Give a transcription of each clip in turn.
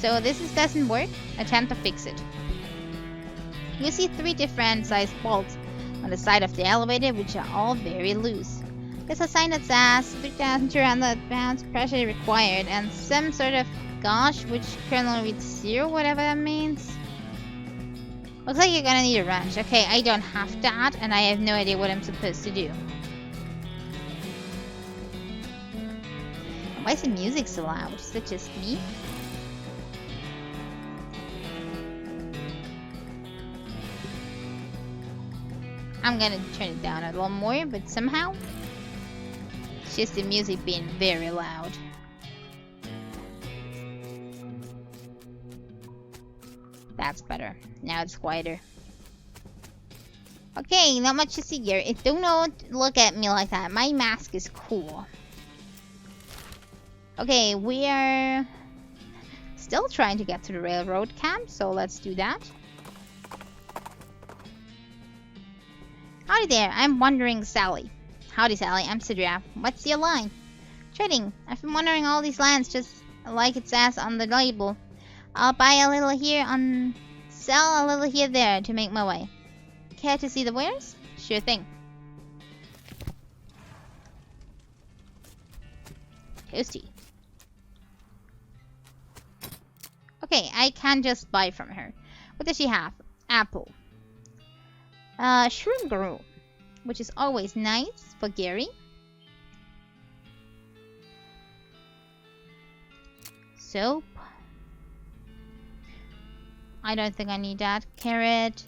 So doesn't work. Attempt to fix it. You see 3 different sized bolts on the side of the elevator, which are all very loose. There's a sign that says 3,200 pounds pressure required, and some sort of gauge which currently reads 0, whatever that means. Looks like you're gonna need a wrench. Okay, I don't have that, and I have no idea what I'm supposed to do. Why is the music so loud? Is it just me? I'm gonna turn it down a little more, but somehow it's just the music being very loud. That's better. Now it's quieter. Okay, not much to see here. Don't look at me like that. My mask is cool. Okay, we are still trying to get to the railroad camp, so let's do that. Howdy there, I'm Wandering Sally. Howdy Sally, I'm Sidra. What's your line? Trading. I've been wandering all these lands just like it says on the label. I'll buy a little here and sell a little here there to make my way. Care to see the wares? Sure thing. Toasty. Okay, I can just buy from her. What does she have? Apple. Shroom Guru, which is always nice for Gary. Soap. I don't think I need that. Carrot.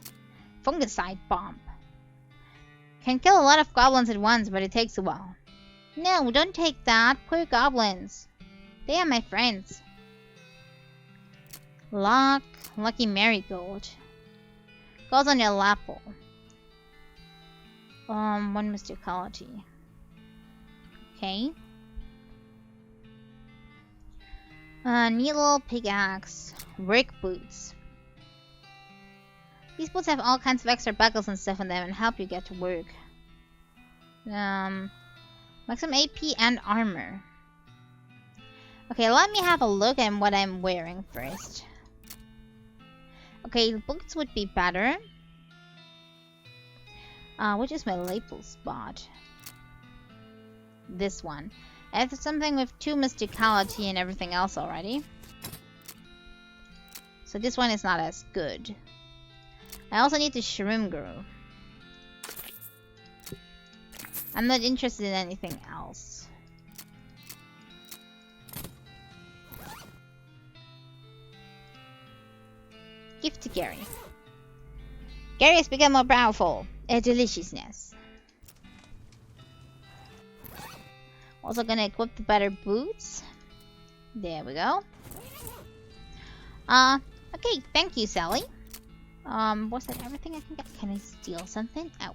Fungicide bomb. Can kill a lot of goblins at once, but it takes a while. No, don't take that. Poor goblins. They are my friends. Lucky marigold. Goes on your lapel. 1 mysticality. Okay. Needle, pickaxe, work boots. These boots have all kinds of extra buckles and stuff on them and help you get to work. Like some AP and armor. Okay, let me have a look at what I'm wearing first. Okay, boots would be better. Which is my lapel spot? This one. I have something with 2 mysticality and everything else already. So this one is not as good. I also need the Shroom Guru. I'm not interested in anything else. Gift to Gary. Gary has become more powerful. A deliciousness. Also gonna equip the better boots. There we go. Okay, thank you, Sally. Was that everything I can get? Can I steal something? Oh.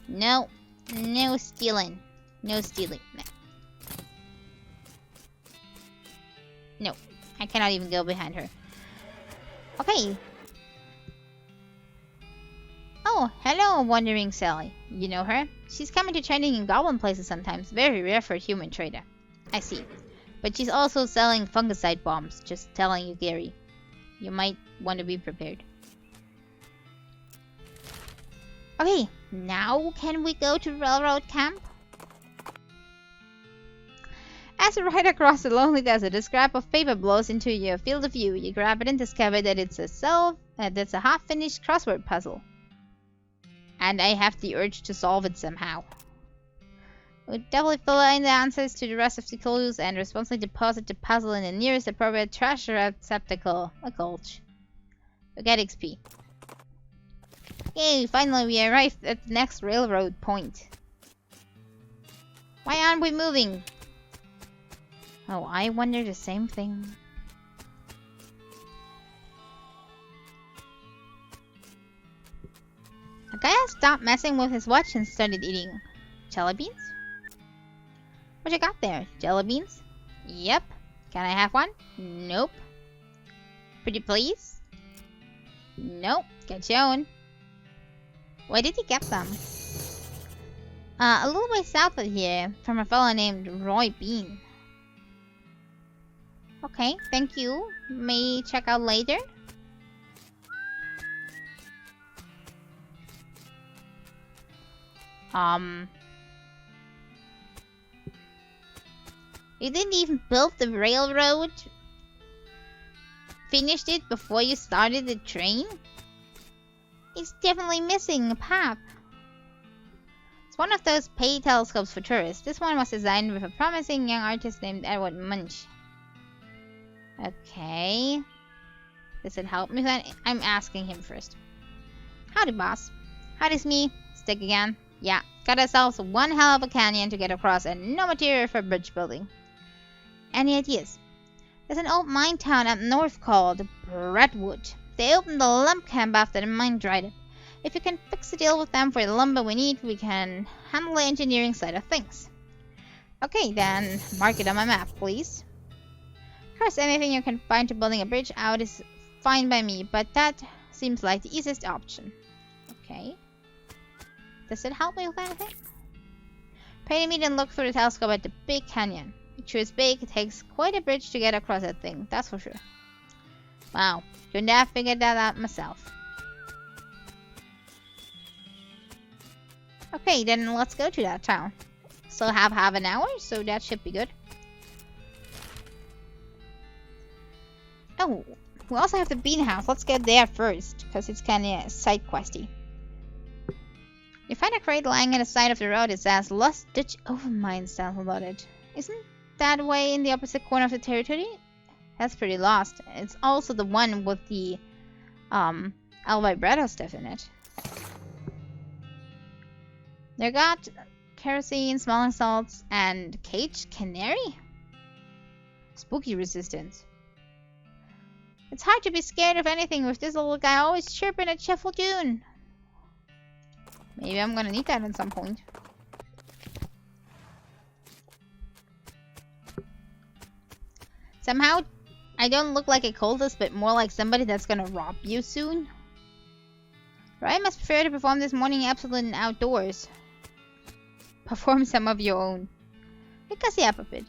No. No stealing. No stealing. No. No. I cannot even go behind her. Okay. Oh, hello, Wandering Sally. You know her? She's coming to trading in goblin places sometimes. Very rare for a human trader. I see. But she's also selling fungicide bombs. Just telling you, Gary. You might want to be prepared. Okay, now can we go to railroad camp? As you ride across the lonely desert, a scrap of paper blows into your field of view. You grab it and discover that it's a half-finished crossword puzzle. And I have the urge to solve it somehow. We'll definitely fill in the answers to the rest of the clues and responsibly deposit the puzzle in the nearest appropriate treasure receptacle, a gulch. We get XP. Yay, finally we arrived at the next railroad point. Why aren't we moving? Oh, I wonder the same thing. The guy stopped messing with his watch and started eating jelly beans. What you got there? Jelly beans? Yep. Can I have one? Nope. Pretty please? Nope. Get your own. Where did he get them? A little way south of here, from a fellow named Roy Bean. Okay, thank you. May check out later. You didn't even build the railroad? Finished it before you started the train? It's definitely missing a path. It's one of those pay telescopes for tourists. This one was designed with a promising young artist named Edward Munch. Okay. Does it help me then? I'm asking him first. Howdy, boss. Howdy's me. Stick again. Yeah, got ourselves one hell of a canyon to get across and no material for bridge building. Any ideas? There's an old mine town up north called Brentwood. They opened the lump camp after the mine dried up. If you can fix a deal with them for the lumber we need, we can handle the engineering side of things. Okay, then mark it on my map, please. Of course, anything you can find to building a bridge out is fine by me, but that seems like the easiest option. Okay. Does it help me with anything? Pay me and look through the telescope at the big canyon. It sure is big. It takes quite a bridge to get across that thing, that's for sure. Wow, couldn't have figured that out myself. Okay, then let's go to that town. Still have half an hour, so that should be good. Oh, we also have the bean house. Let's get there first, because it's kind of side questy. You find a crate lying at the side of the road. It says Lost Dutch Oven Mines downloaded. Isn't that way in the opposite corner of the territory? That's pretty lost. It's also the one with the El Vibrato stuff in it. They got kerosene, smelling salts, and caged canary? Spooky resistance. It's hard to be scared of anything with this little guy always chirping a cheerful tune. Maybe I'm gonna need that at some point. Somehow, I don't look like a cultist, but more like somebody that's gonna rob you soon. Right? Must prefer to perform this morning absolute outdoors. Perform some of your own. Because yeah, puppet.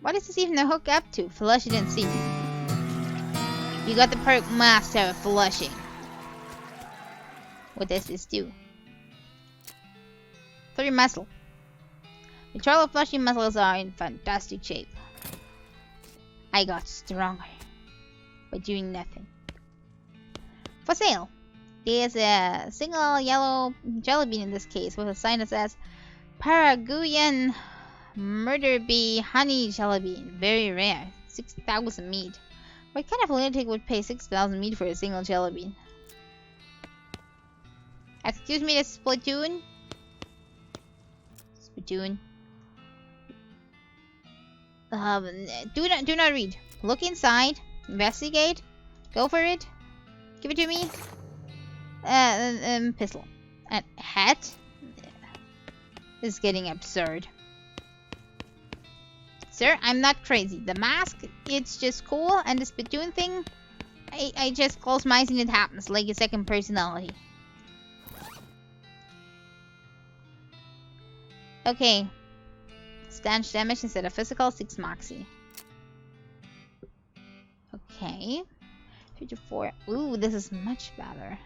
What is this even a hook up to? Flush it and see. You got the perk master of flushing. What does this do? 3 muscle. The Charlotte flushing muscles are in fantastic shape. I got stronger by doing nothing. For sale. There's a single yellow jelly bean in this case with a sign that says Paraguayan Murder Bee Honey Jelly Bean. Very rare. 6,000 meat. What kind of lunatic would pay 6,000 meat for a single jelly bean? Excuse me, this Splatoon? Splatoon. Do not read. Look inside. Investigate. Go for it. Give it to me. Pistol. And hat? This is getting absurd. Sir, I'm not crazy. The mask, it's just cool, and the spittoon thing, I just close my eyes and it happens, like a second personality. Okay. Stanch damage instead of physical, 6 moxie. Okay. 54. Ooh, this is much better.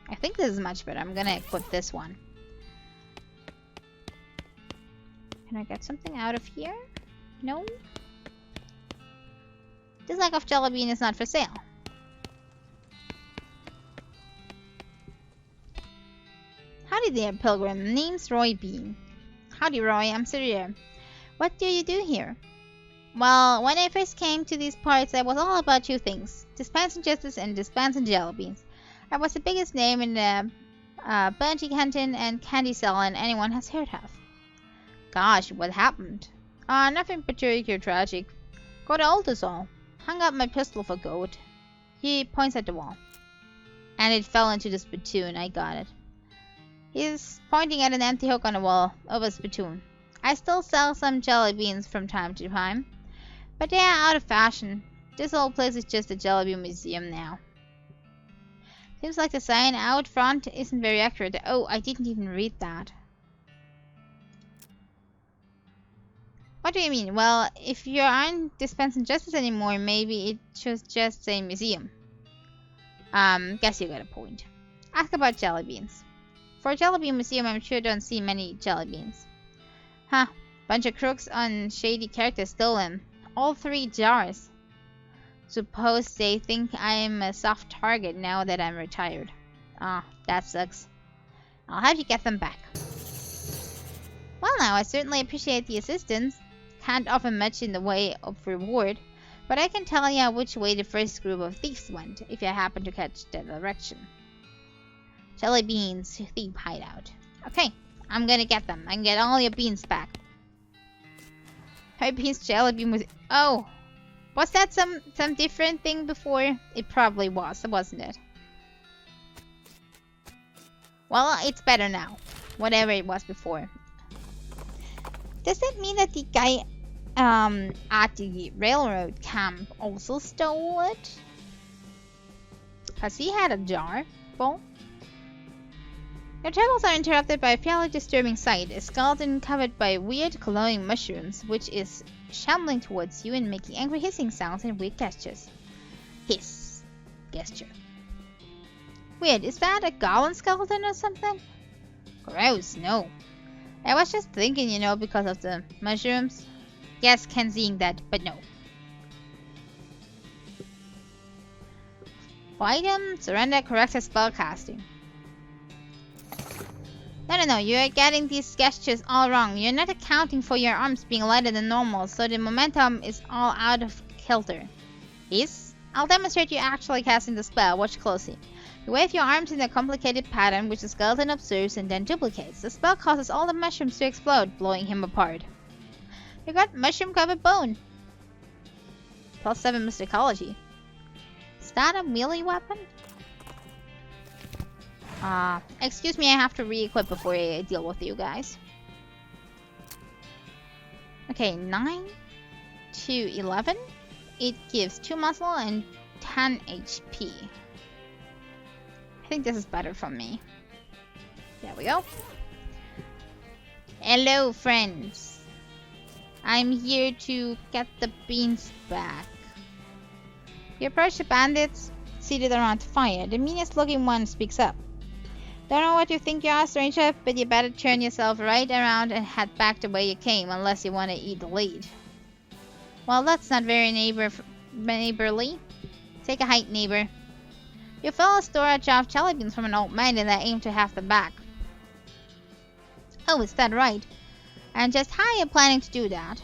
I think this is much better. I'm gonna equip this one. Can I get something out of here? No? This lack of jelly bean is not for sale. Howdy there, pilgrim. Name's Roy Bean. Howdy, Roy. I'm Syria. What do you do here? Well, when I first came to these parts, I was all about 2 things. Dispensing justice and dispensing jelly beans. I was the biggest name in the bounty hunting and candy selling anyone has heard of. Gosh, what happened? Nothing particularly tragic. Got old is all. Hung up my pistol for gold. He points at the wall. And it fell into the spittoon. I got it. He's pointing at an empty hook on the wall over the spittoon. I still sell some jelly beans from time to time. But they are out of fashion. This whole place is just a jelly bean museum now. Seems like the sign out front isn't very accurate. Oh, I didn't even read that. What do you mean? Well, if you aren't dispensing justice anymore, maybe it should just say museum. Guess you got a point. Ask about jelly beans. For a jelly bean museum, I'm sure don't see many jelly beans. Huh. Bunch of crooks on shady characters stole them. All 3 jars. Suppose they think I'm a soft target now that I'm retired. Ah, that sucks. I'll have you get them back. Well now, I certainly appreciate the assistance. Can't offer much in the way of reward, but I can tell you which way the first group of thieves went, if you happen to catch the direction. Jelly beans, thief hideout. Okay, I'm gonna get them. I can get all your beans back. Her beans jelly bean was... Oh! Was that some different thing before? It probably was, wasn't it? Well, it's better now. Whatever it was before. Does that mean that the guy at the railroad camp also stole it? Has he had a jar full? Your travels are interrupted by a fairly disturbing sight. A skeleton covered by weird glowing mushrooms, which is shambling towards you and making angry hissing sounds and weird gestures. Hiss. Gesture. Weird, is that a goblin skeleton or something? Gross, no. I was just thinking, you know, because of the mushrooms. Yes, Ken seeing that, but no. Fight him, surrender, correct his spellcasting. No, you're getting these gestures all wrong. You're not accounting for your arms being lighter than normal, so the momentum is all out of kilter. Yes? I'll demonstrate you actually casting the spell. Watch closely. You wave your arms in a complicated pattern which the skeleton observes and then duplicates. The spell causes all the mushrooms to explode, blowing him apart. You got mushroom-covered bone. +7 mysticology. Is that a melee weapon? Excuse me, I have to re-equip before I deal with you guys. Okay, 9 to 11. It gives 2 muscle and 10 HP. I think this is better for me. There we go. Hello, friends. I'm here to get the beans back. You approach the bandits seated around the fire. The meanest looking one speaks up. Don't know what you think you are, stranger, but you better turn yourself right around and head back the way you came, unless you want to eat the lead. Well, that's not very neighborly. Take a hike, neighbor. You fell a storage of jelly beans from an old man and I aim to have them back. Oh, is that right? And just how are you planning to do that?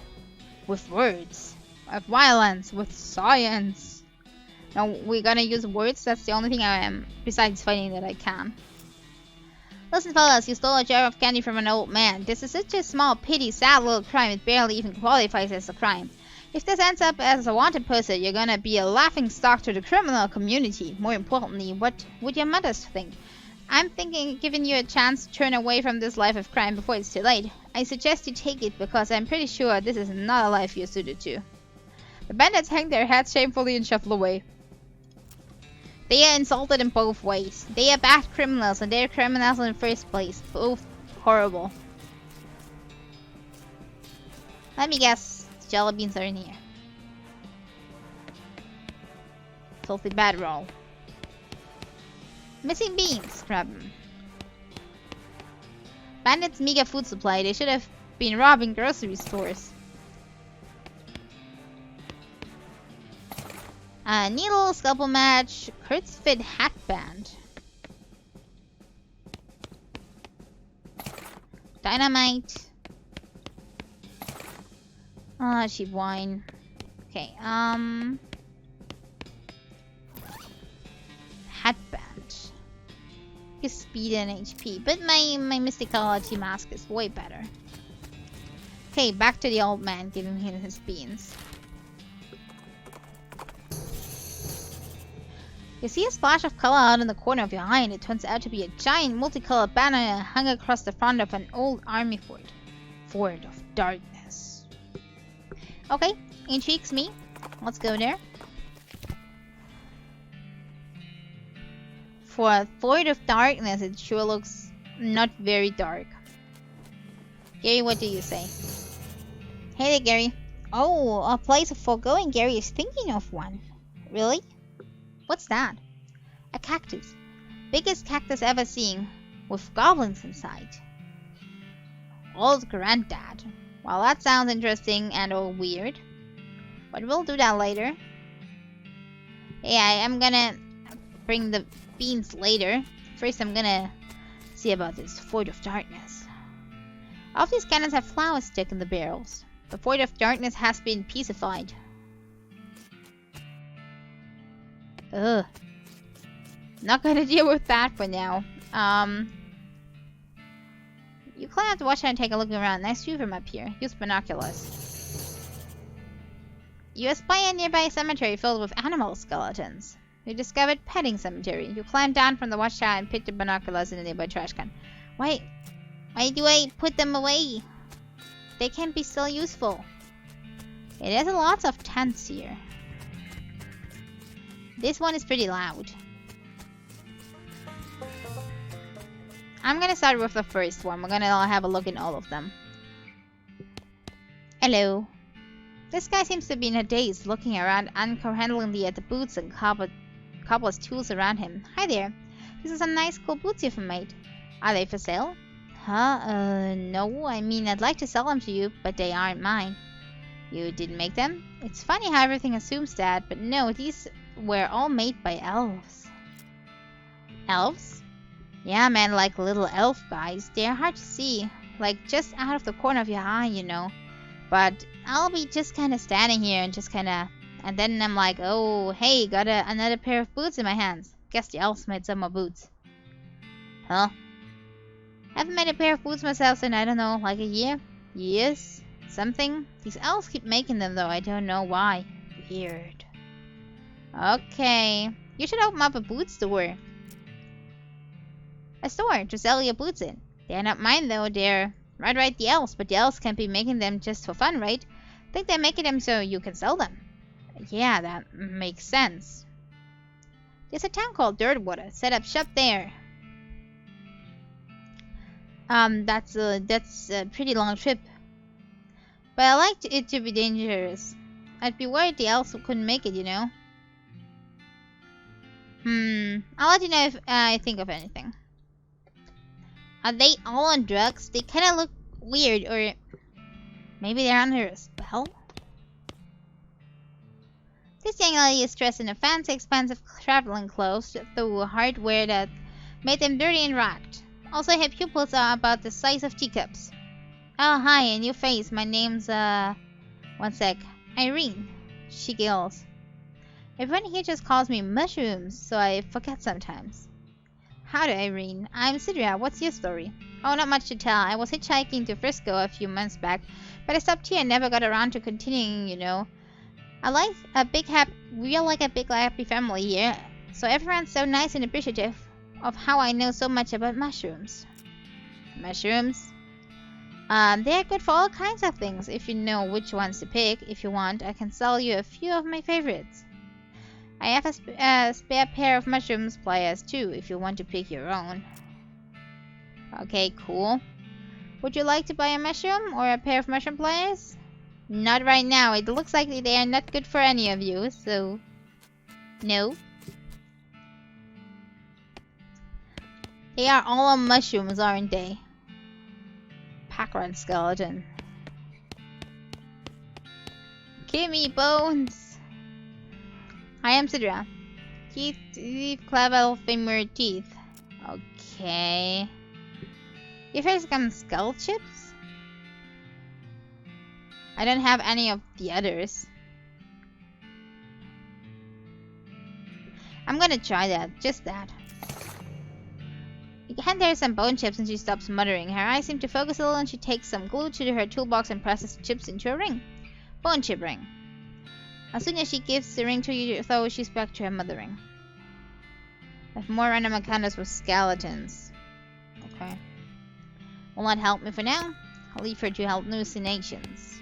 With words. With violence. With science. No, we're gonna use words. That's the only thing I am, besides fighting, that I can. Listen, fellas, you stole a jar of candy from an old man. This is such a small, petty, sad little crime, it barely even qualifies as a crime. If this ends up as a wanted person, you're gonna be a laughing stock to the criminal community. More importantly, what would your mothers think? I'm thinking giving you a chance to turn away from this life of crime before it's too late. I suggest you take it because I'm pretty sure this is not a life you're suited to. The bandits hang their heads shamefully and shuffle away. They are insulted in both ways. They are bad criminals and they're criminals in the first place. Both horrible. Let me guess. The jelly beans are in here. Filthy bad roll. Missing beans. Grab them. Bandits' meager food supply. They should have been robbing grocery stores. Needle, scalpel match, Kurt's fit hatband. Dynamite. Cheap wine. Okay, hatband. Gives speed and HP, but my mysticality mask is way better. Okay, back to the old man giving him his beans. You see a splash of color out in the corner of your eye, and it turns out to be a giant multicolored banner hung across the front of an old army fort. Fort of Darkness. Okay, intrigues me. Let's go there. For a Fort of Darkness, it sure looks not very dark. Gary, what do you say? Hey there, Gary. Oh, a place of foregoing. Gary is thinking of one. Really? What's that? A cactus. Biggest cactus ever seen, with goblins inside. Old granddad. Well, that sounds interesting and all weird. But we'll do that later. Yeah, I'm gonna bring the beans later. First, I'm gonna see about this Void of Darkness. All of these cannons have flowers stuck in the barrels. The Void of Darkness has been pacified. Ugh. Not gonna deal with that for now. You climb up the watch and take a look around. Nice view from up here. Use binoculars. You espy a nearby cemetery filled with animal skeletons. You discovered Petting Cemetery. You climb down from the watchtower and pick the binoculars in the nearby trash can. Why do I put them away? They can be still useful. There's a lot of tents here. This one is pretty loud. I'm gonna start with the first one. We're gonna have a look in all of them. Hello. This guy seems to be in a daze, looking around uncoherently at the boots and cobbler's tools around him. Hi there. These are some nice cool boots you've made. Are they for sale? Huh? No. I mean, I'd like to sell them to you, but they aren't mine. You didn't make them? It's funny how everything assumes that, but no, these were all made by elves. Elves? Yeah, man, like little elf guys. They're hard to see. Like, just out of the corner of your eye, you know. But I'll be just kind of standing here and just kind of... And then I'm like, oh, hey, got another pair of boots in my hands. Guess the elves made some more boots. Huh? Haven't made a pair of boots myself in, I don't know, like a year? Years? Something? These elves keep making them, though. I don't know why. Weird. Okay. You should open up a boot store. A store to sell your boots in. They're not mine, though. They're... Right, the elves. But the elves can't be making them just for fun, right? Think they're making them so you can sell them. Yeah, that makes sense. There's a town called Dirtwater. Set up shop there. That's a pretty long trip. But I like it to be dangerous. I'd be worried the elves couldn't make it, you know? I'll let you know if I think of anything. Are they all on drugs? They kinda look weird, or... Maybe they're under a spell? This young lady is dressed in a fancy, expensive traveling clothes through hardware that made them dirty and ragged. Also, her pupils are about the size of teacups. Oh, hi, a new face. My name's, one sec. Irene. She giggles. Everyone here just calls me Mushrooms, so I forget sometimes. Howdy, Irene. I'm Sidria. What's your story? Oh, not much to tell. I was hitchhiking to Frisco a few months back, but I stopped here and never got around to continuing, you know. We are like a big happy family here, so everyone's so nice and appreciative of how I know so much about mushrooms. Mushrooms? They're good for all kinds of things. If you know which ones to pick, if you want, I can sell you a few of my favorites. I have a spare pair of mushrooms pliers too, if you want to pick your own. Okay, cool. Would you like to buy a mushroom or a pair of mushroom pliers? Not right now. It looks like they are not good for any of you, so... No. They are all on mushrooms, aren't they? Packrun skeleton. Give me bones! I am Sidra. Teeth, clavicle, femur, teeth. Okay. Your face becomes skull chips? I don't have any of the others. I'm gonna try that. Just that. You hand her some bone chips and she stops muttering. Her eyes seem to focus a little and she takes some glue to her toolbox and presses the chips into a ring. Bone chip ring. As soon as she gives the ring to you, though, she's back to her mothering. I have more random encounters with skeletons. Okay. Will not help me for now. I'll leave her to hallucinations.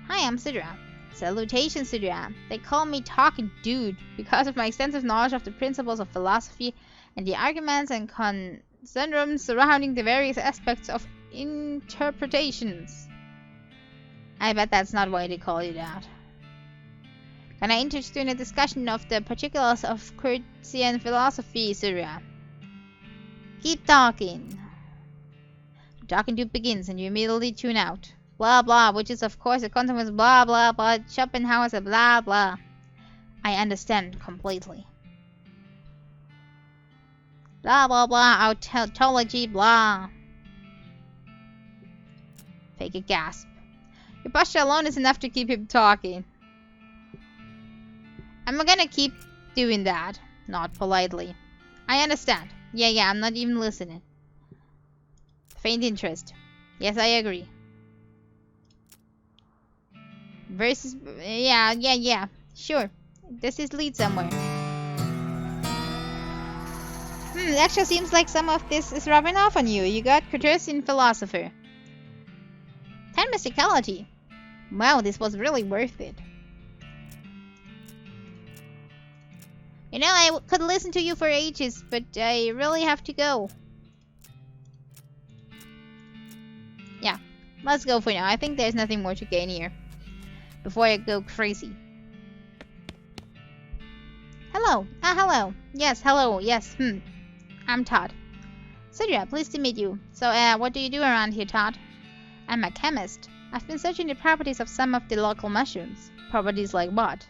Hi, I'm Sidra. Salutations, Sidra. They call me Talking Dude because of my extensive knowledge of the principles of philosophy and the arguments and conundrums surrounding the various aspects of interpretations. I bet that's not why they call you that. Can I interest you in a discussion of the particulars of Cartesian philosophy, Surya? Keep talking. The talking tube begins and you immediately tune out. Blah blah, which is of course a consequence blah blah blah, Schopenhauer's blah blah. I understand completely. Blah blah blah, tautology blah. Fake a gasp. Your posture alone is enough to keep him talking. I'm gonna keep doing that. Not politely. I understand. Yeah, I'm not even listening. Faint interest. Yes, I agree. Versus... Yeah. Sure. Does this lead somewhere? It actually seems like some of this is rubbing off on you. You got Cartesian philosopher. 10 mysticality. Wow, this was really worth it. You know, I could listen to you for ages, but I really have to go. Yeah, let's go for now. I think there's nothing more to gain here. Before I go crazy. Hello. Hello. Yes, hello. Yes, I'm Todd. Surya, pleased to meet you. So, what do you do around here, Todd? I'm a chemist. I've been searching the properties of some of the local mushrooms. Properties like what?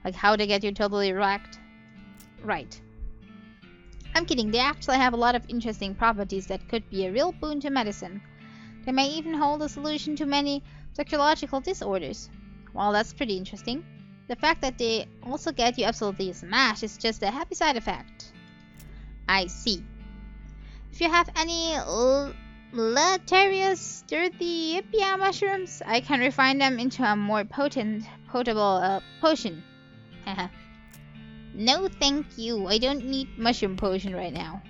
Like how they get you totally wrecked? Right. I'm kidding, they actually have a lot of interesting properties that could be a real boon to medicine. They may even hold a solution to many psychological disorders. Well, that's pretty interesting. The fact that they also get you absolutely smashed is just a happy side effect. I see. If you have any deleterious dirty Ipia mushrooms, I can refine them into a more potable potion. Haha. No thank you, I don't need mushroom potion right now.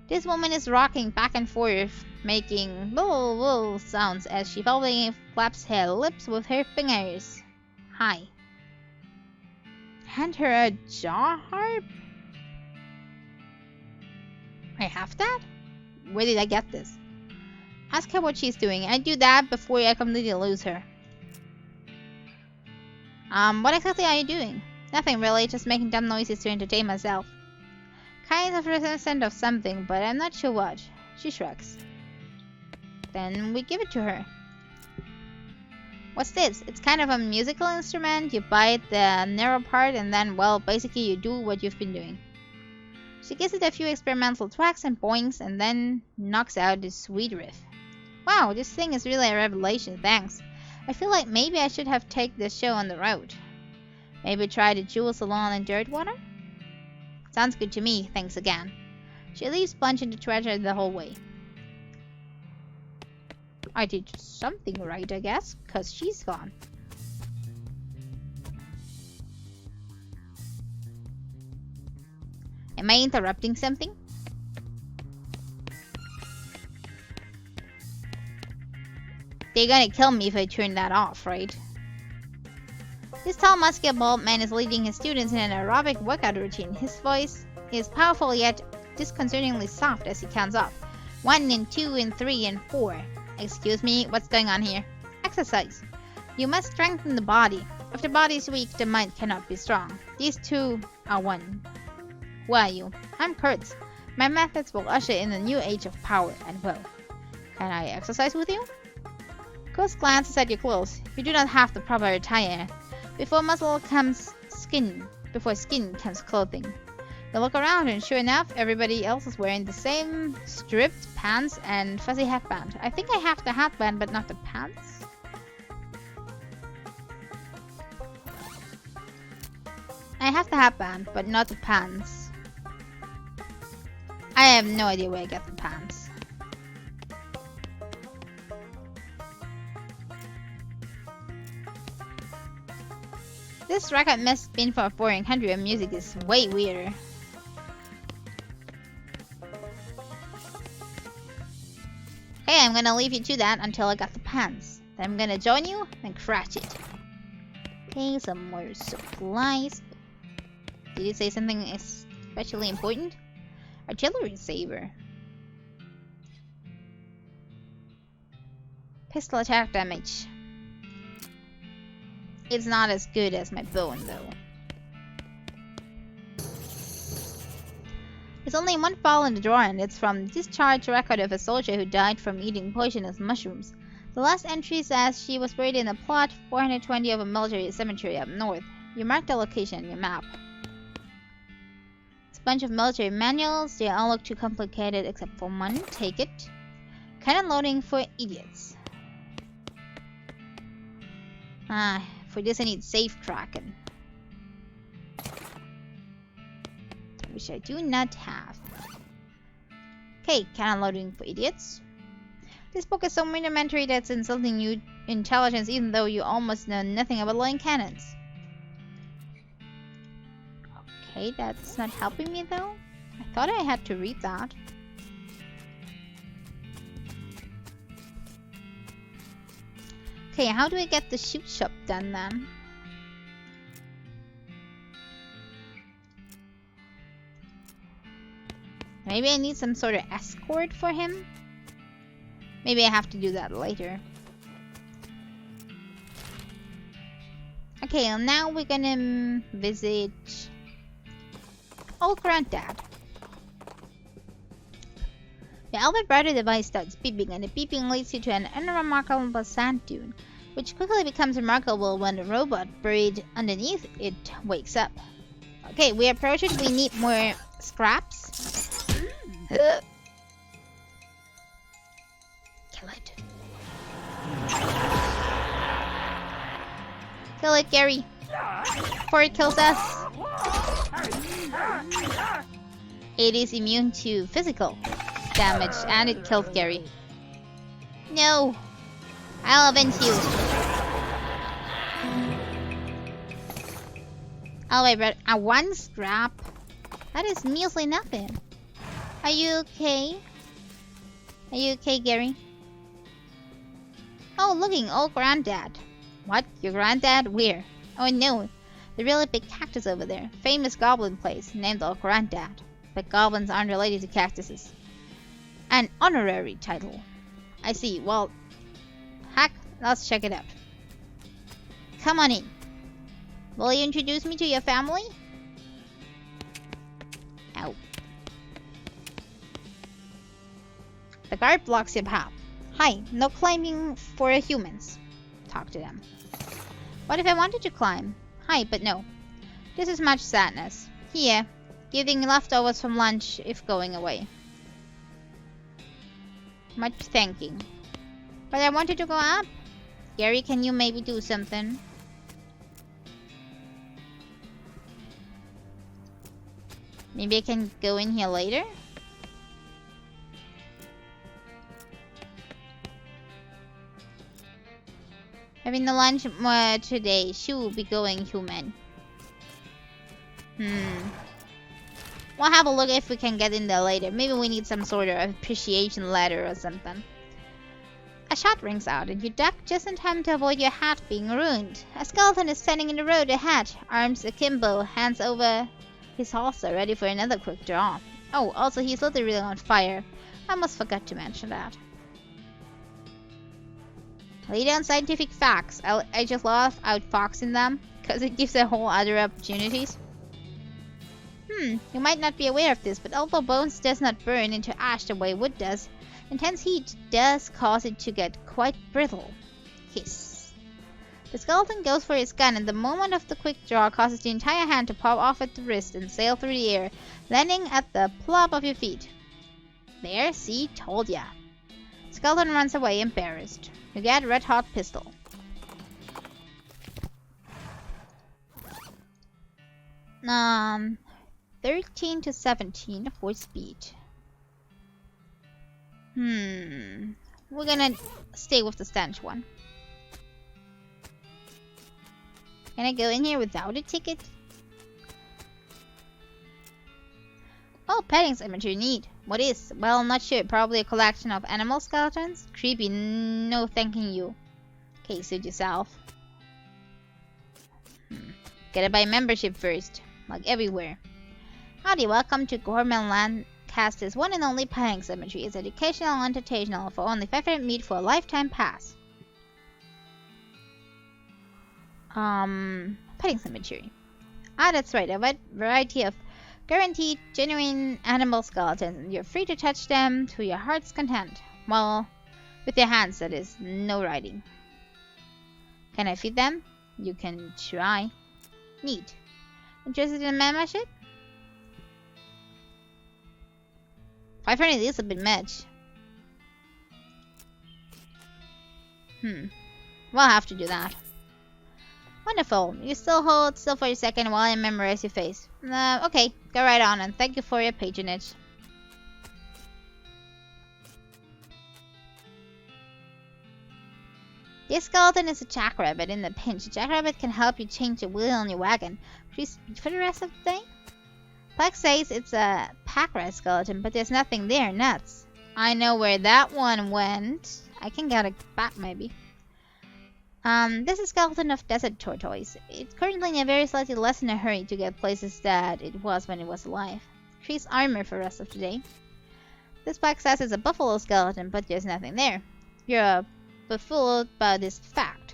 This woman is rocking back and forth, making blah sounds as she violently flaps her lips with her fingers. Hi. Hand her a jaw harp? I have that? Where did I get this? Ask her what she's doing. I do that before I completely lose her. What exactly are you doing? Nothing really, just making dumb noises to entertain myself. Kind of reminiscent of something, but I'm not sure what. She shrugs. Then we give it to her. What's this? It's kind of a musical instrument. You bite the narrow part and then, well, basically you do what you've been doing. She gives it a few experimental tracks and boinks and then knocks out this sweet riff. Wow, this thing is really a revelation, thanks. I feel like maybe I should have taken this show on the road. Maybe try the Jewel Salon in Dirtwater? Sounds good to me, thanks again. She leaves plunging the treasure the whole way. I did something right, I guess, 'cause she's gone. Am I interrupting something? They're gonna kill me if I turn that off, right? This tall, muscular, bald man is leading his students in an aerobic workout routine. His voice is powerful yet disconcertingly soft as he counts off. 1 and 2 and 3 and 4. Excuse me, what's going on here? Exercise. You must strengthen the body. If the body is weak, the mind cannot be strong. These two are one. Who are you? I'm Kurtz. My methods will usher in a new age of power and will. Can I exercise with you? Kurtz glances at your clothes. You do not have the proper attire. Before muscle comes skin. Before skin comes clothing. You look around and sure enough, everybody else is wearing the same stripped pants and fuzzy headband. I think I have the headband but not the pants. I have the headband but not the pants. I have no idea where I got the pants. This record must have been for a foreign country where music is way weirder. Okay, I'm gonna leave you to that until I got the pants. Then I'm gonna join you and crash it. Okay, some more supplies. Did you say something especially important? Artillery saber. Pistol attack damage. It's not as good as my bone, though. There's only one file in the drawer, and it's from discharge record of a soldier who died from eating poisonous mushrooms. The last entry says she was buried in a plot 420 of a military cemetery up north. You marked the location on your map. It's a bunch of military manuals. They all look too complicated except for one. Take it. Cannon loading for idiots. For this I need safe tracking. Which I do not have. Okay, cannon loading for idiots. This book is so rudimentary that it's insulting your intelligence even though you almost know nothing about loading cannons. Okay, that's not helping me though. I thought I had to read that. Okay, how do I get the shoot shop done then? Maybe I need some sort of escort for him? Maybe I have to do that later. Okay, and now we're gonna visit old granddad. The Albert Brother device starts beeping, and the beeping leads you to an unremarkable sand dune, which quickly becomes remarkable when the robot buried underneath it wakes up. Okay, we approach it. We need more scraps. Kill it. Kill it, Gary. Before it kills us. It is immune to physical damage, and it killed Gary. No! I'll avenge you. Oh wait, but one scrap? That is measly nothing. Are you okay? Are you okay, Gary? Oh, looking, old granddad. What? Your granddad? Where? Oh no, the really big cactus over there. Famous goblin place, named old granddad. But goblins aren't related to cactuses. An honorary title. I see. Well, heck, let's check it out. Come on in. Will you introduce me to your family? Ow. The guard blocks your path. Hi, no climbing for humans. Talk to them. What if I wanted to climb? Hi, but no. This is much sadness. Here, giving leftovers from lunch if going away. Much thanking. But I wanted to go up. Gary, can you maybe do something? Maybe I can go in here later? Having the lunch today. She will be going human. We'll have a look if we can get in there later. Maybe we need some sort of appreciation letter or something. A shot rings out and you duck just in time to avoid your hat being ruined. A skeleton is standing in the road ahead, arms akimbo, hands over his holster, ready for another quick draw. Oh, also he's literally on fire. I almost forgot to mention that. Lay down scientific facts. I just love outfoxing them, because it gives a whole other opportunities. You might not be aware of this, but although bones does not burn into ash the way wood does, intense heat does cause it to get quite brittle. Hiss. The skeleton goes for his gun, and the moment of the quick draw causes the entire hand to pop off at the wrist and sail through the air, landing at the plop of your feet. There, see, told ya. Skeleton runs away embarrassed. You get a red-hot pistol. Um... 13 to 17 for speed. We're gonna stay with the stench one. Can I go in here without a ticket? Oh, petting cemetery, neat. What is? Well, not sure. Probably a collection of animal skeletons? Creepy, no thanking you. Okay, suit yourself. Gotta buy membership first. Like everywhere. Howdy, welcome to Gorman Lancaster's one and only petting cemetery. It's educational and entertainal for only 500 meat for a lifetime pass. Petting cemetery. Ah, that's right. A wide variety of guaranteed genuine animal skeletons. You're free to touch them to your heart's content. Well, with your hands, that is. No riding. Can I feed them? You can try. Neat. Interested in membership? 500 is a bit much. We'll have to do that. Wonderful. You still hold still for a second while I memorize your face. Okay, go right on, and thank you for your patronage. This skeleton is a jackrabbit in a pinch. A jackrabbit can help you change the wheel on your wagon. Please speak for the rest of the day? Plex says it's a pack rat skeleton, but there's nothing there. Nuts. I know where that one went. I can get it back, maybe. This is a skeleton of desert tortoise. It's currently in a very slightly less in a hurry to get places that it was when it was alive. Increase armor for the rest of the day. This plaque says it's a buffalo skeleton, but there's nothing there. You're befooled by this fact.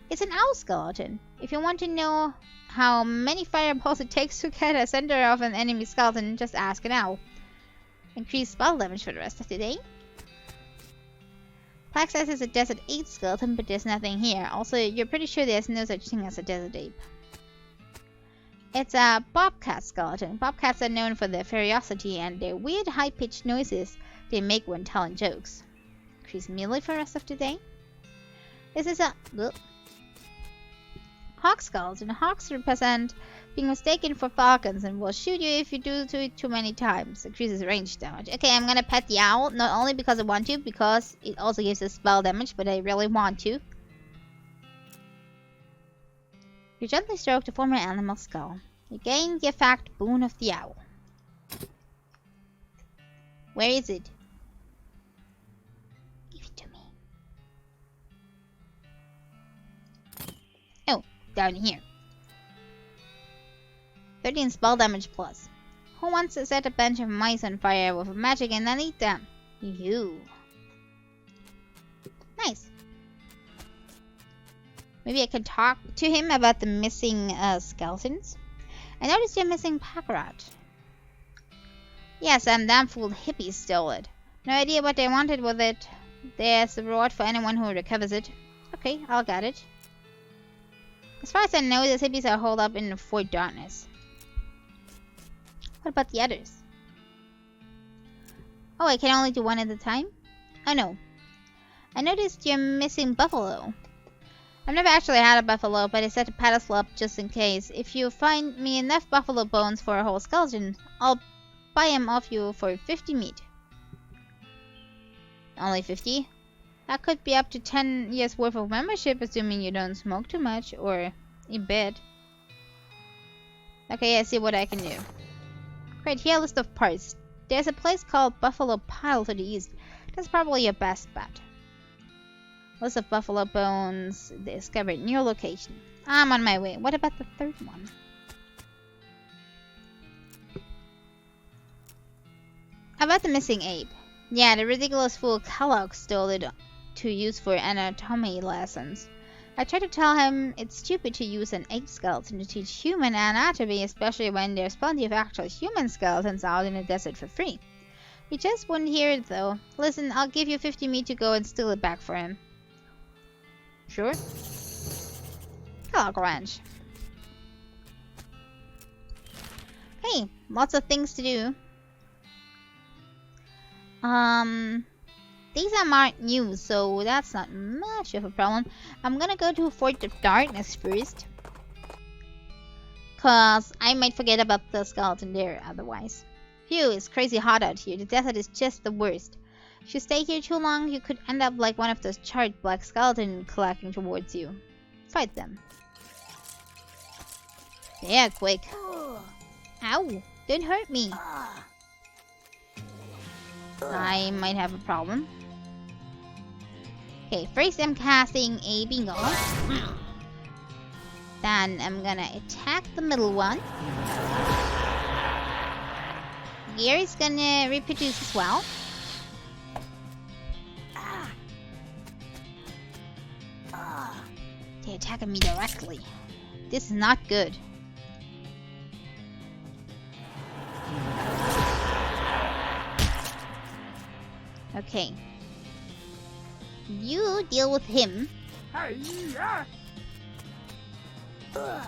It's an owl skeleton. If you want to know how many fireballs it takes to get a center of an enemy skeleton, just ask an owl. Increase spell damage for the rest of the day. Plaque says it's a desert ape skeleton, but there's nothing here. Also, you're pretty sure there's no such thing as a desert ape. It's a bobcat skeleton. Bobcats are known for their ferocity and their weird high-pitched noises they make when telling jokes. Increase melee for the rest of the day. This is a hawk skeleton. Hawks represent being mistaken for falcons and will shoot you if you do it too many times. Increases range damage. Okay, I'm gonna pet the owl, not only because I want to, because it also gives us spell damage, but I really want to. You gently stroke the former animal's skull. You gain the effect boon of the owl. Where is it? Give it to me. Oh, down here. 13 spell damage plus. Who wants to set a bunch of mice on fire with magic and then eat them? You. Nice. Maybe I can talk to him about the missing skeletons. I noticed you're missing pack rat. Yes, and damn fool hippies stole it. No idea what they wanted with it. There's a reward for anyone who recovers it. Okay, I'll get it. As far as I know, the hippies are holed up in Fort Darkness. What about the others? Oh, I can only do one at a time? Oh no. I noticed you're missing buffalo. I've never actually had a buffalo, but I set a pedestal up just in case. If you find me enough buffalo bones for a whole skeleton, I'll buy them off you for 50 meat. Only 50? That could be up to 10 years worth of membership, assuming you don't smoke too much or in bed. Okay, I see what I can do. Great, here a list of parts. There's a place called Buffalo Pile to the east. That's probably your best bet. List of buffalo bones discovered near location. I'm on my way. What about the third one? How about the missing ape? Yeah, the ridiculous fool Kellogg stole it to use for anatomy lessons. I tried to tell him it's stupid to use an ape skeleton to teach human anatomy, especially when there's plenty of actual human skeletons out in the desert for free. He just wouldn't hear it though. Listen, I'll give you 50 meat to go and steal it back for him. Sure. Kellogg Ranch. Hey, lots of things to do. These are marked new, so that's not much of a problem. I'm gonna go to Fort of Darkness first. Cause I might forget about the skeleton there otherwise. Phew, it's crazy hot out here. The desert is just the worst. If you stay here too long, you could end up like one of those charred black skeletons collecting towards you. Fight them. Yeah, quick. Ow! Don't hurt me. I might have a problem. Okay, first I'm casting a bingo. Then I'm gonna attack the middle one. Gary's gonna reproduce as well. They're attacking me directly. This is not good. Okay. You deal with him. Good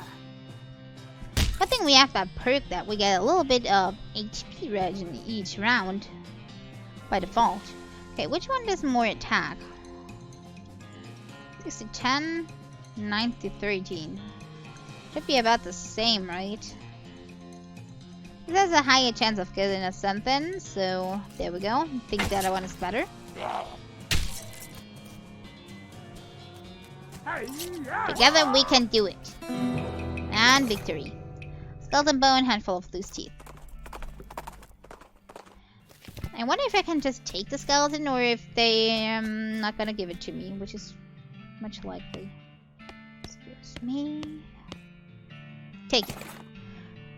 thing we have that perk that we get a little bit of HP regen each round by default. Okay, which one does more attack? 60 10, 90 13. Should be about the same, right? This has a higher chance of getting us something, so there we go. I think the other one is better. Together we can do it. And victory. Skeleton bone, handful of loose teeth. I wonder if I can just take the skeleton or if they not gonna give it to me, which is much likely. Excuse me. Take it.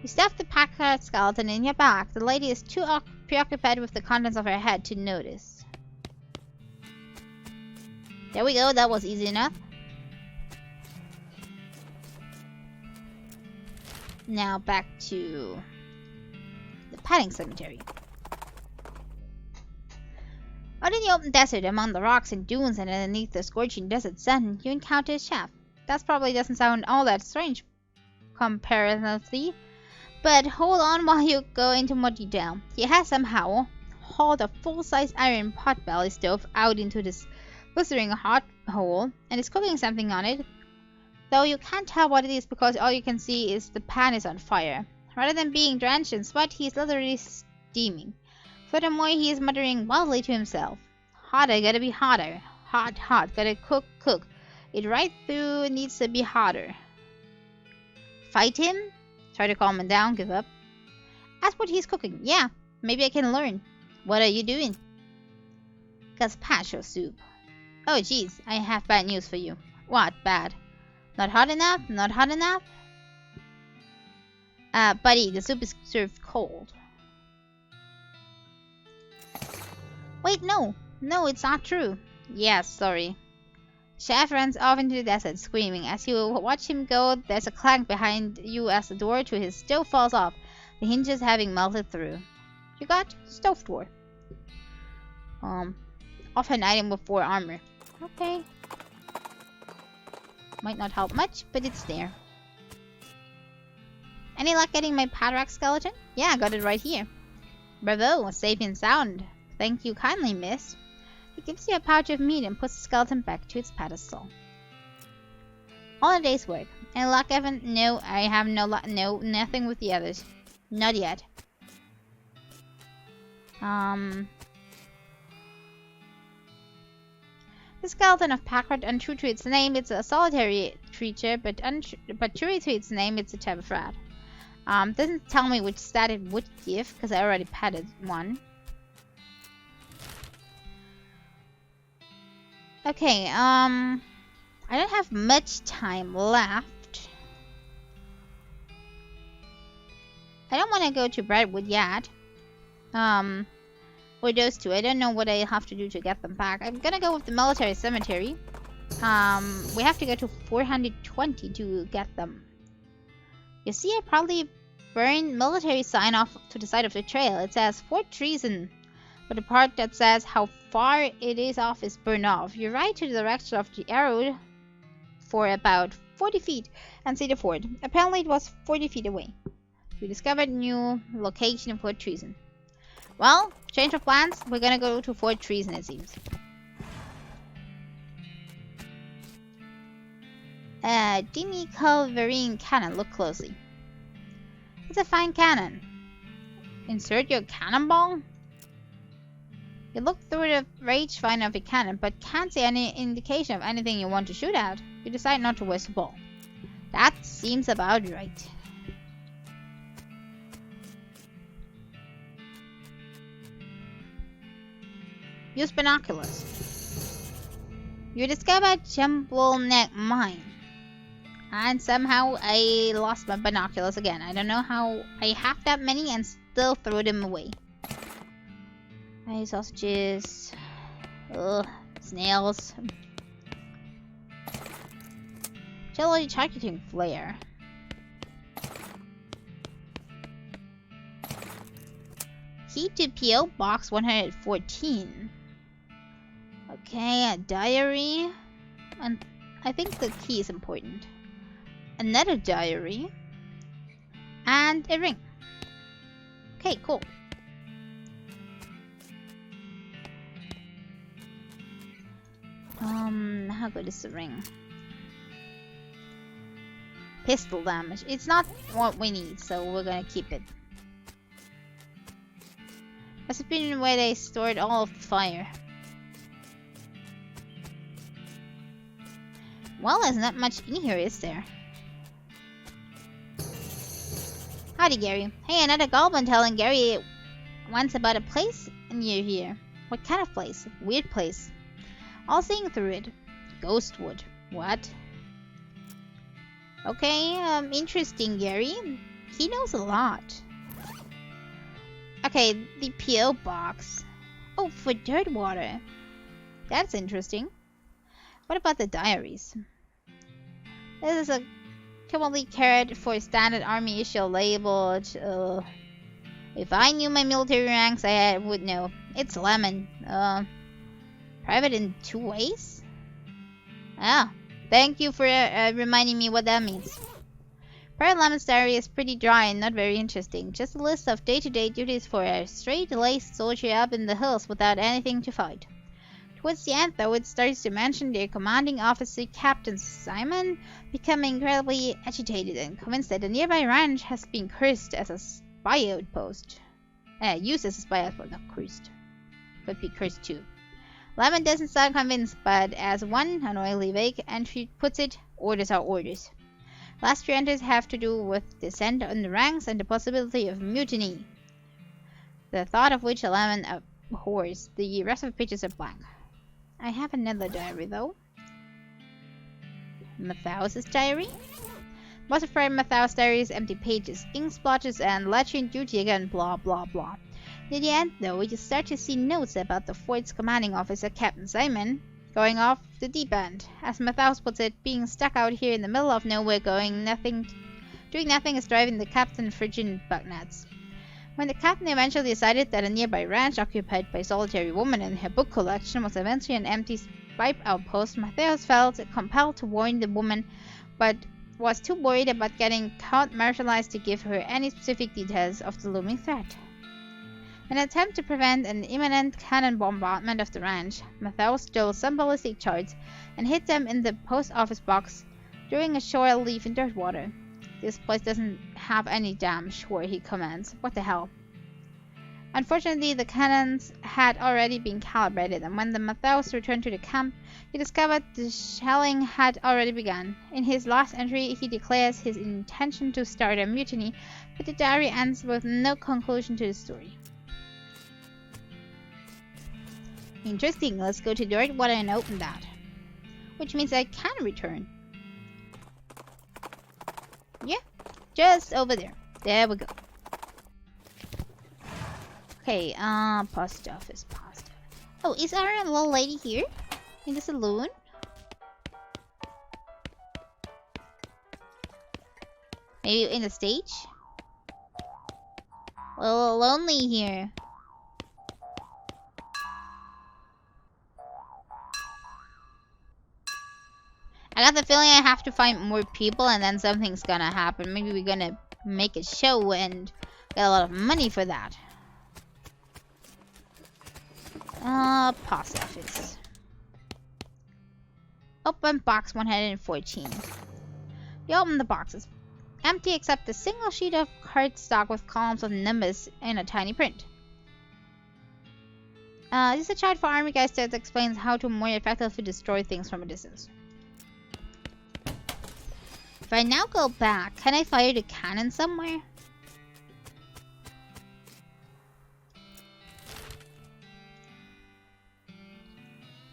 You stuff the packard skeleton in your back. The lady is too preoccupied with the contents of her head to notice. There we go, that was easy enough. Now back to the padding cemetery. Out in the open desert, among the rocks and dunes and underneath the scorching desert sun, you encounter a chef. That probably doesn't sound all that strange comparatively, but hold on while you go into more detail. He has somehow hauled a full-size iron pot-belly stove out into this blistering hot hole and is cooking something on it, though you can't tell what it is because all you can see is the pan is on fire. Rather than being drenched in sweat, he is literally steaming. Furthermore, he is muttering wildly to himself. Hotter, gotta be hotter. Hot, hot, gotta cook, cook. It right through, it needs to be hotter. Fight him? Try to calm him down, give up. Ask what he's cooking. Yeah, maybe I can learn. What are you doing? Gazpacho soup. Oh jeez, I have bad news for you. What bad? Not hot enough? Not hot enough? Buddy, the soup is served cold. Wait, no. No, it's not true. Yes, sorry. Chef runs off into the desert, screaming. As you watch him go, there's a clank behind you as the door to his stove falls off, the hinges having melted through. You got stove door. Off an item with 4 armor. Okay. Might not help much, but it's there. Any luck getting my Patriarch skeleton? Yeah, I got it right here. Bravo, safe and sound. Thank you kindly, miss. He gives you a pouch of meat and puts the skeleton back to its pedestal. All a day's work. Any luck, Evan? No, I have no luck. No, nothing with the others. Not yet. The skeleton of Packard, untrue to its name, it's a solitary creature, but true to its name, it's a type of rat. Doesn't tell me which stat it would give, because I already petted one. Okay, I don't have much time left. I don't want to go to Brightwood yet. Or those two. I don't know what I have to do to get them back. I'm gonna go with the military cemetery. We have to go to 420 to get them. You see, I probably burned military sign off to the side of the trail. It says Fort Treason, but the part that says how far it is off is burned off. You ride to the direction of the arrow for about 40 feet and see the fort. Apparently it was 40 feet away. We discovered new location of Fort Treason. Well, change of plans. We're gonna go to Fort Treason, it seems. Demi Culverine cannon. Look closely. It's a fine cannon. Insert your cannonball? You look through the range finder of the cannon, but can't see any indication of anything you want to shoot at. You decide not to waste the ball. That seems about right. Use binoculars. You discover Jumble Neck Mine. And somehow I lost my binoculars again. I don't know how I have that many and still throw them away. Sausages. Ugh, snails. Jelly targeting flare. Key to P.O. Box 114. Okay, a diary. And I think the key is important. Another diary. And a ring. Okay, cool. How good is the ring? Pistol damage. It's not what we need, so we're gonna keep it. Must have been where they stored all of the fire. Well, there's not much in here, is there? Howdy, Gary. Hey, another goblin telling Gary once about a place near here. What kind of place? Weird place. All seeing through it. Ghostwood. What? Okay, interesting, Gary. He knows a lot. Okay, the P.O. box. Oh, for Dirtwater. That's interesting. What about the diaries? This is a commonly carried for standard army issue labeled. If I knew my military ranks, I would know. It's Lemon. Private in 2 ways? Ah, thank you for reminding me what that means. Private Lemon's diary is pretty dry and not very interesting. Just a list of day-to-day duties for a straight-laced soldier up in the hills without anything to fight. Towards the end, though, it starts to mention their commanding officer, Captain Simon, becoming incredibly agitated and convinced that the nearby ranch has been cursed as a spy outpost. Used as a spy outpost, not cursed. Could be cursed too. Lemon doesn't sound convinced, but as one annoyingly vague entry puts it, orders are orders. Last 3 entries have to do with dissent on the ranks and the possibility of mutiny, the thought of which Lemon abhors. The rest of the pages are blank. I have another diary, though. Matthäus's diary? Most of Matthäus' diary is empty pages, ink splotches, and lettering duty again, blah blah blah. Near the end, though, we just start to see notes about the fort's commanding officer, Captain Simon, going off the deep end. As Matthäus puts it, being stuck out here in the middle of nowhere, doing nothing is driving the captain friggin' bucknuts. When the captain eventually decided that a nearby ranch occupied by a solitary woman and her book collection was eventually an empty spy outpost, Matthäus felt compelled to warn the woman, but was too worried about getting court-martialized to give her any specific details of the looming threat. In an attempt to prevent an imminent cannon bombardment of the ranch, Matthäus stole some ballistic charts and hid them in the post office box during a shore leave in Dirtwater. This place doesn't have any damn shore, he comments. What the hell? Unfortunately, the cannons had already been calibrated, and when the Matthäus returned to the camp, he discovered the shelling had already begun. In his last entry, he declares his intention to start a mutiny, but the diary ends with no conclusion to the story. Interesting, let's go to Dirtwater and open that. Which means I can return. Yeah, just over there. There we go. Okay, post office. Oh, is our little lady here? In the saloon? Maybe in the stage? A little lonely here. I got the feeling I have to find more people and then something's gonna happen. Maybe we're gonna make a show and get a lot of money for that. Post office. Open box 114. You open the boxes. Empty except a single sheet of cardstock with columns of numbers in a tiny print. This is a chart for army guys that explains how to more effectively destroy things from a distance. If I now go back, can I fire the cannon somewhere?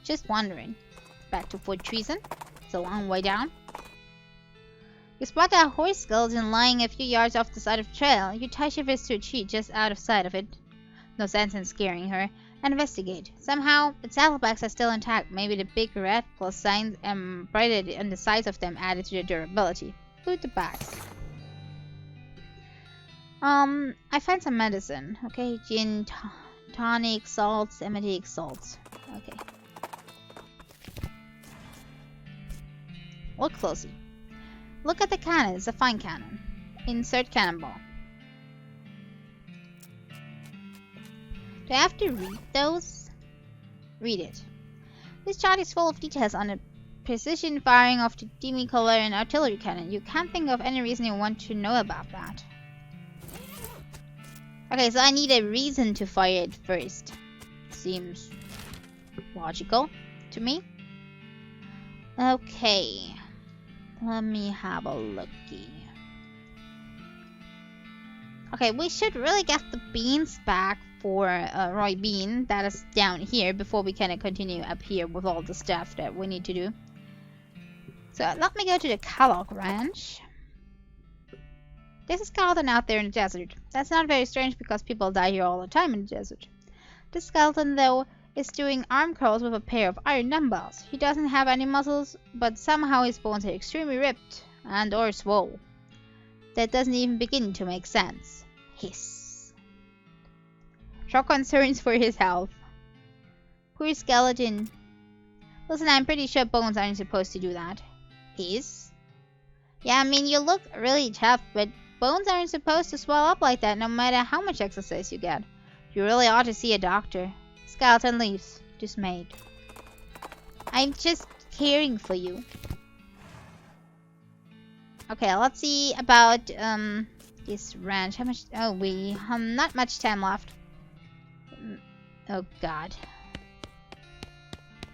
Just wondering. Back to Fort Treason. It's a long way down. You spot a horse skeleton lying a few yards off the side of the trail. You tie your fist to a tree just out of sight of it. No sense in scaring her. Investigate. Somehow, its saddlebags are still intact. Maybe the big red plus signs embroidered on the sides of them added to their durability. Loot the bags. I find some medicine. Okay, gin, tonic, salts, emetic salts. Okay. Look closely. Look at the cannon. It's a fine cannon. Insert cannonball. Do I have to read those? Read it. This chart is full of details on the precision firing of the demi-color artillery cannon. You can't think of any reason you want to know about that. Okay, so I need a reason to fire it first. Seems logical to me. Okay. Let me have a looky. Okay, we should really get the beans back for Roy Bean. That is down here before we can continue up here with all the stuff that we need to do. So let me go to the Kellogg Ranch. There's a skeleton out there in the desert. That's not very strange because people die here all the time in the desert. This skeleton, though, is doing arm curls with a pair of iron dumbbells. He doesn't have any muscles, but somehow his bones are extremely ripped and or swole. That doesn't even begin to make sense. Hiss. Show concerns for his health. Poor skeleton. Listen, I'm pretty sure bones aren't supposed to do that. Hiss. Yeah, I mean, you look really tough, but bones aren't supposed to swell up like that no matter how much exercise you get. You really ought to see a doctor. Skeleton leaves, dismayed. I'm just caring for you. Okay, let's see about this ranch. How much? Oh, we not much time left. Oh God,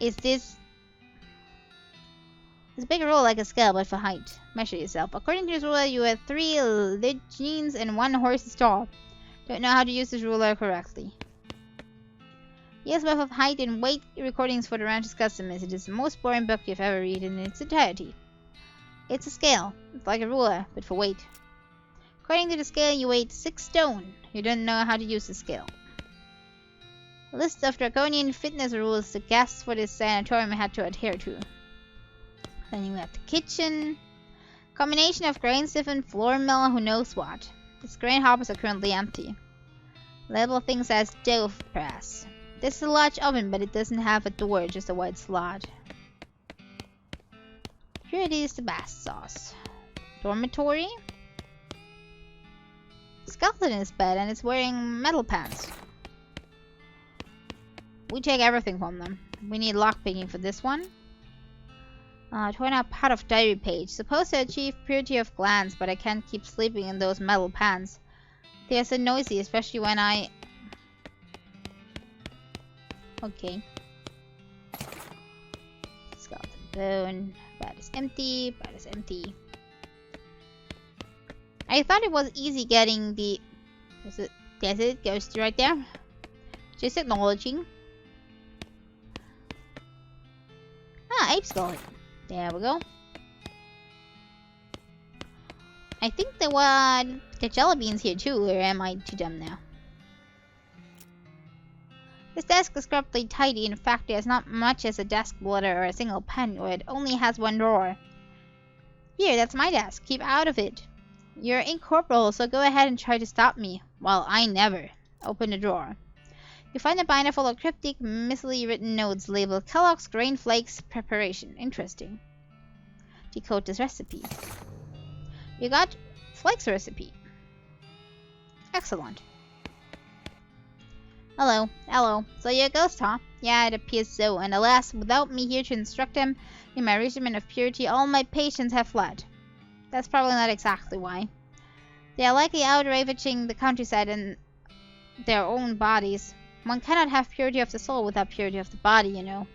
is this? It's a big rule like a scale, but for height. Measure yourself. According to this ruler, you are 3 leggings and 1 horse tall. Don't know how to use this ruler correctly. Years worth of height and weight recordings for the ranch's customers. It is the most boring book you've ever read in its entirety. It's a scale. It's like a ruler, but for weight. According to the scale, you weighed 6 stone. You don't know how to use the scale. A list of draconian fitness rules the guests for this sanatorium had to adhere to. Then you have the kitchen. Combination of grain siphon, flour mill, who knows what. Its grain hoppers are currently empty. Label things as dough press. This is a large oven, but it doesn't have a door, just a white slot. Here it is, the bath sauce. Dormitory. Skeleton is bed and it's wearing metal pants. We take everything from them. We need lockpicking for this one. Torn out part of diary page. Supposed to achieve purity of glands, but I can't keep sleeping in those metal pants. They're so noisy, especially when I... Okay. Skeleton bone. Bed is empty. Bed is empty. I thought it was easy getting the... There's it. Goes right there. Just acknowledging. Ah, ape skull. There we go. I think there were the jelly beans here too, or am I too dumb now? This desk is scrubbedly tidy. In fact, there's not much as a desk border or a single pen, or it only has 1 drawer. Here, that's my desk. Keep out of it. You're incorporeal, so go ahead and try to stop me. Well, I never. Open the drawer. You find a binder full of cryptic, missily written notes labeled Kellogg's Grain Flakes Preparation. Interesting. Decode this recipe. You got Flakes recipe. Excellent. Hello. Hello. So you're a ghost, huh? Yeah, it appears so. And alas, without me here to instruct them in my regimen of purity, all my patients have fled. That's probably not exactly why. They are likely out ravaging the countryside in their own bodies. One cannot have purity of the soul without purity of the body, you know.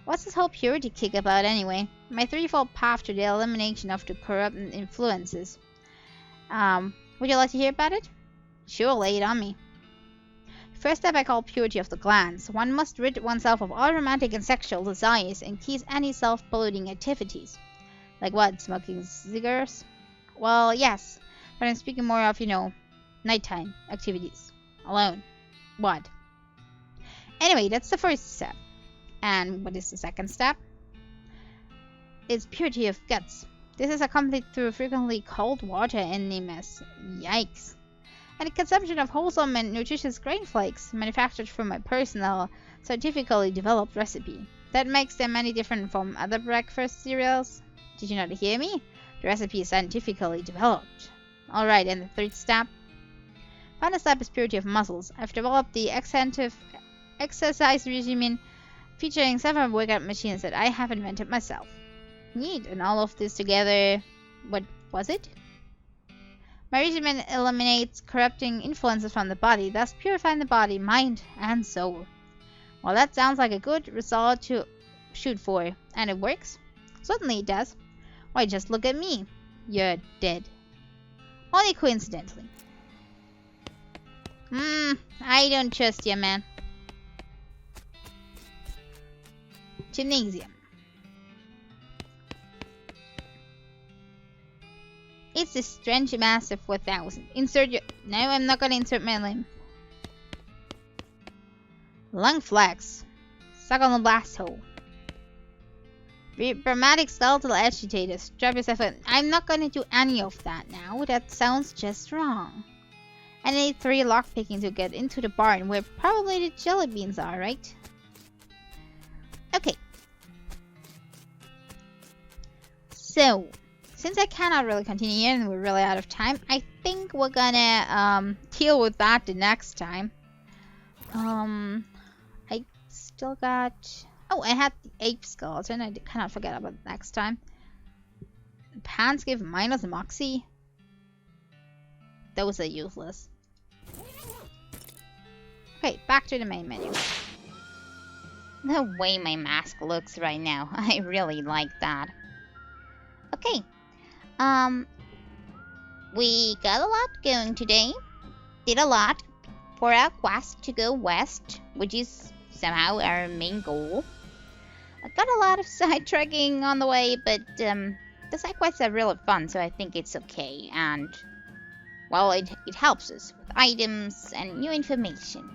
What's this whole purity kick about anyway? My threefold path to the elimination of the corrupt influences. Would you like to hear about it? Sure, lay it on me. First step I call purity of the glands. One must rid oneself of all romantic and sexual desires and cease any self-polluting activities. Like what, smoking cigars? Well, yes, but I'm speaking more of, you know, nighttime activities. Alone. What? Anyway, that's the first step. And what is the second step? It's purity of guts. This is accomplished through frequently cold water and as yikes. And the consumption of wholesome and nutritious grain flakes manufactured from my personal, scientifically developed recipe. That makes them any different from other breakfast cereals. Did you not hear me? The recipe is scientifically developed. Alright, and the third step? Final step is purity of muscles. I've developed the extensive exercise regimen featuring several workout machines that I have invented myself. Neat, and all of this together, what was it? My regimen eliminates corrupting influences from the body, thus purifying the body, mind, and soul. Well, that sounds like a good result to shoot for. And it works? Certainly it does. Why, just look at me. You're dead. Only coincidentally. I don't trust you, man. Gymnasium. It's the strange mass of 4,000. Insert your... No, I'm not gonna insert my limb. Lung flex. Suck on the blast hole. Dramatic skeletal agitator. Strap yourself in. I'm not gonna do any of that now. That sounds just wrong. I need 3 lockpicking to get into the barn where probably the jelly beans are, right? Okay. So, since I cannot really continue here and we're really out of time, I think we're gonna deal with that the next time. I still got... Oh, I had the ape skeleton. I cannot forget about it next time. The pants give minus moxie. Those are useless. Okay, back to the main menu. The way my mask looks right now, I really like that. Okay. We got a lot going today. Did a lot for our quest to go west, which is somehow our main goal. I got a lot of sidetracking on the way, but the side quests are really fun, so I think it's okay. And, well, it helps us with items and new information.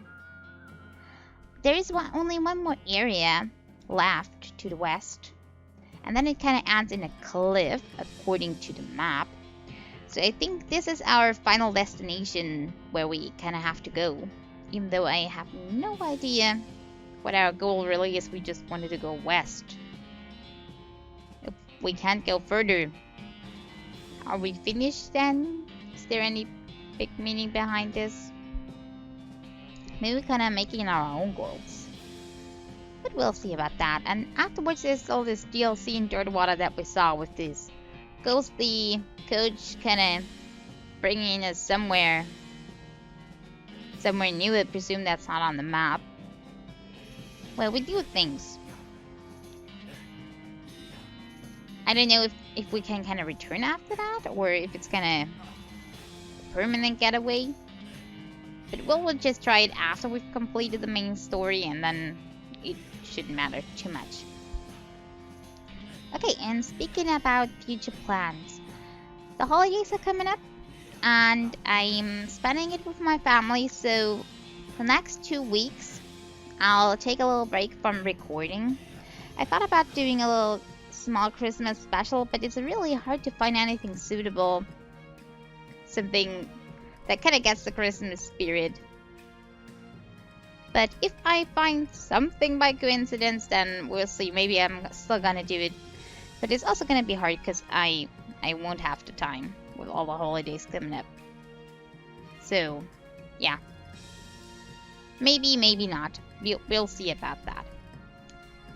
There is only one more area left to the west. And then it kind of ends in a cliff, according to the map. So I think this is our final destination where we kind of have to go. Even though I have no idea what our goal really is, we just wanted to go west. If we can't go further, are we finished then? Is there any big meaning behind this? Maybe we're kind of making our own goals. But we'll see about that. And afterwards there's all this DLC in Dirtwater that we saw with this ghostly coach kind of bringing us somewhere new. I presume that's not on the map. Well, we do things. I don't know if we can kind of return after that, or if it's kind of permanent getaway. But we'll just try it after we've completed the main story, and then it shouldn't matter too much. Okay, and speaking about future plans, the holidays are coming up, and I'm spending it with my family, so the next 2 weeks, I'll take a little break from recording. I thought about doing a little small Christmas special, but it's really hard to find anything suitable. Something that kind of gets the Christmas spirit. But if I find something by coincidence, then we'll see. Maybe I'm still gonna do it. But it's also gonna be hard because I won't have the time with all the holidays coming up. So, yeah. Maybe, maybe not. We'll see about that.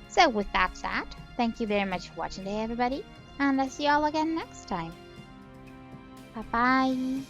So with that said, thank you very much for watching today, everybody. And I'll see you all again next time. Bye-bye.